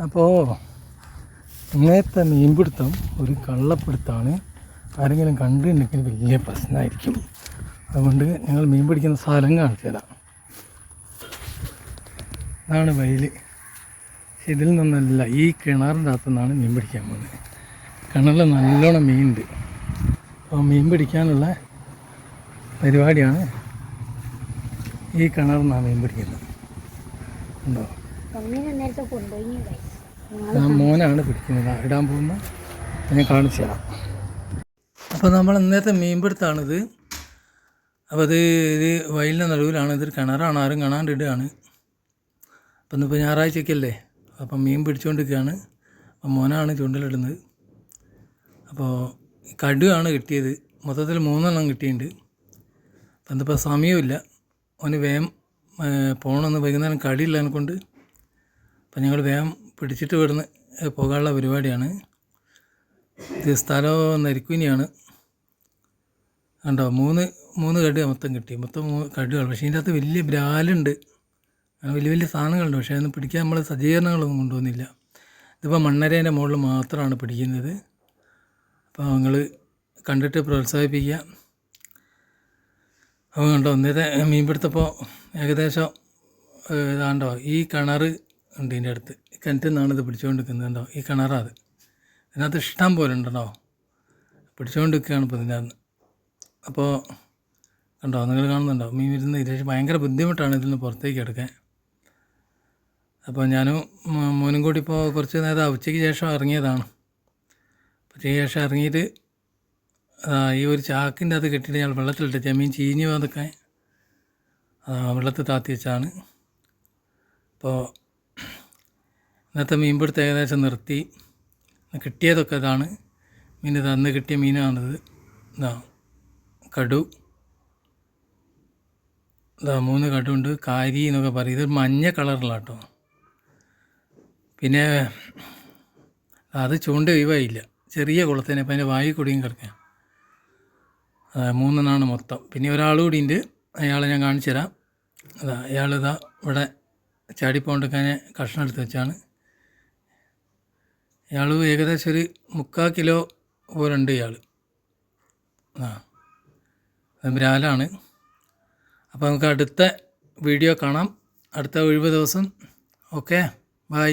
അപ്പോൾ ഇങ്ങനത്തെ മീൻപിടുത്തം ഒരു കള്ളപ്പിടുത്തമാണ്. ആരെങ്കിലും കണ്ടിട്ടുണ്ടെങ്കിൽ വലിയ പ്രശ്നമായിരിക്കും. അതുകൊണ്ട് ഞങ്ങൾ മീൻ പിടിക്കുന്ന സ്ഥലം കാണിച്ചു തരാം. ഇതാണ് വയൽ. ഇതിൽ നിന്നല്ല, ഈ കിണറിൻ്റെ അകത്തു നിന്നാണ് മീൻ പിടിക്കാൻ പോകുന്നത്. കിണറിൽ നല്ലോണം മീനുണ്ട്. അപ്പോൾ മീൻ പിടിക്കാനുള്ള പരിപാടിയാണ്. ഈ കിണറിൽ നിന്നാണ് മീൻ പിടിക്കുന്നത്. ഉണ്ടോ? മോനാണ് പിടിക്കുന്നത്. ഇടാൻ പോകുന്ന ഞാൻ കാണിച്ചു തരാം. അപ്പോൾ നമ്മൾ ഇന്നത്തെ മീൻപിടുത്തമാണിത്. അപ്പോൾ ഇത് വയലിൻ്റെ നടുവിലാണ്. ഇതൊരു കിണറാണ്, ആരും കാണാണ്ടിടുകയാണ്. അപ്പം ഇന്നിപ്പോൾ ഞായറാഴ്ചയ്ക്കല്ലേ, അപ്പം മീൻ പിടിച്ചുകൊണ്ടിരിക്കുകയാണ്. അപ്പം മോനാണ് ചൂണ്ടലിടുന്നത്. അപ്പോൾ കടുവാണ് കിട്ടിയത്. മൊത്തത്തിൽ 3 കിട്ടിയിട്ടുണ്ട്. അപ്പം എന്തിപ്പോൾ സമയമില്ല, അവന് വേഗം പോകണമെന്ന്. വൈകുന്നേരം കടിയില്ലതിനെ കൊണ്ട് അപ്പം ഞങ്ങൾ വേഗം പിടിച്ചിട്ട് ഇവിടുന്ന് പോകാനുള്ള പരിപാടിയാണ്. ഇത് സ്ഥലം നരിക്കുനിയാണ്. കണ്ടോ, മൂന്ന് കടി മൊത്തം കിട്ടി. മൊത്തം 3 കടുകൾ. പക്ഷേ ഇതിൻ്റെ അകത്ത് വലിയ ബ്രാലുണ്ട്, വലിയ വലിയ സാധനങ്ങളുണ്ട്. പക്ഷേ അതൊന്നും പിടിക്കാൻ നമ്മൾ സജ്ജീകരണങ്ങളൊന്നും കൊണ്ടുവന്നില്ല. ഇതിപ്പോൾ മണ്ണരേൻ്റെ മുകളിൽ മാത്രമാണ് പിടിക്കുന്നത്. അപ്പോൾ നിങ്ങൾ കണ്ടിട്ട് പ്രോത്സാഹിപ്പിക്കുക. അപ്പോൾ കണ്ടോ, ഇന്നത്തെ മീൻപിടുത്തപ്പോൾ ഏകദേശം ഇതാണ്ടോ, ഈ കിണർ ഉണ്ട് ഇതിൻ്റെ അടുത്ത്. കിണറ്റിൽ നിന്നാണ് ഇത് പിടിച്ചുകൊണ്ടിരിക്കുന്നത്. കണ്ടോ, ഈ കിണറാണ്. ഇതിനകത്ത് ഇഷ്ടം പോലെ ഉണ്ടോ, പിടിച്ചുകൊണ്ടിരിക്കുകയാണ് ഇപ്പോൾ ഇതിനകത്ത്. അപ്പോൾ കണ്ടോ, നിങ്ങൾ കാണുന്നുണ്ടോ മീൻ വരുന്ന. ഇത് ഭയങ്കര ബുദ്ധിമുട്ടാണ് ഇതിൽ നിന്ന് പുറത്തേക്ക് എടുക്കാൻ. അപ്പോൾ ഞാനും മോനും കൂടി ഇപ്പോൾ കുറച്ച് നേരം ഉച്ചയ്ക്ക് ശേഷം ഇറങ്ങിയതാണ്. ഉച്ചയ്ക്ക് ശേഷം ഇറങ്ങിയിട്ട് ഈ ഒരു ചാക്കിൻ്റെ അത് കെട്ടിയിട്ട് ഞങ്ങൾ വെള്ളത്തിലിട്ട് ചെമ്മീൻ ചീഞ്ഞ് വന്നൊക്കെ വെള്ളത്തിൽ താത്തി വെച്ചാണ്. അപ്പോൾ ഇന്നത്തെ മീൻപിടുത്തം ഏകദേശം നിർത്തി. കിട്ടിയതൊക്കെ ഇതാണ് മീൻ. ഇത് അന്ന് കിട്ടിയ മീനാണിത്. ഇതാ കടു, ഇതാ 3 കടുണ്ട്. കാരി എന്നൊക്കെ പറയും. ഇത് മഞ്ഞ കളറിലാണ് കേട്ടോ. പിന്നെ അത് ചൂണ്ട ഒഴിവായില്ല, ചെറിയ കുളത്തേനെ. അപ്പം അതിൻ്റെ വായി കൂടിയും കിടക്കുക. 3 മൊത്തം. പിന്നെ ഒരാൾ കൂടി ഉണ്ട്, അയാളെ ഞാൻ കാണിച്ചു തരാം. അയാളിതാ ഇവിടെ ചാടിപ്പോണ്ടിക്കാൻ കഷ്ണം എടുത്ത് വെച്ചാണ്. ഇയാൾ ഏകദേശം ഒരു 3/4 കിലോ പോലുണ്ട് ഇയാൾ. ബ്രാലാണ്. അപ്പോൾ നമുക്ക് അടുത്ത വീഡിയോ കാണാം, അടുത്ത ഒഴിവ് ദിവസം. Okay, by.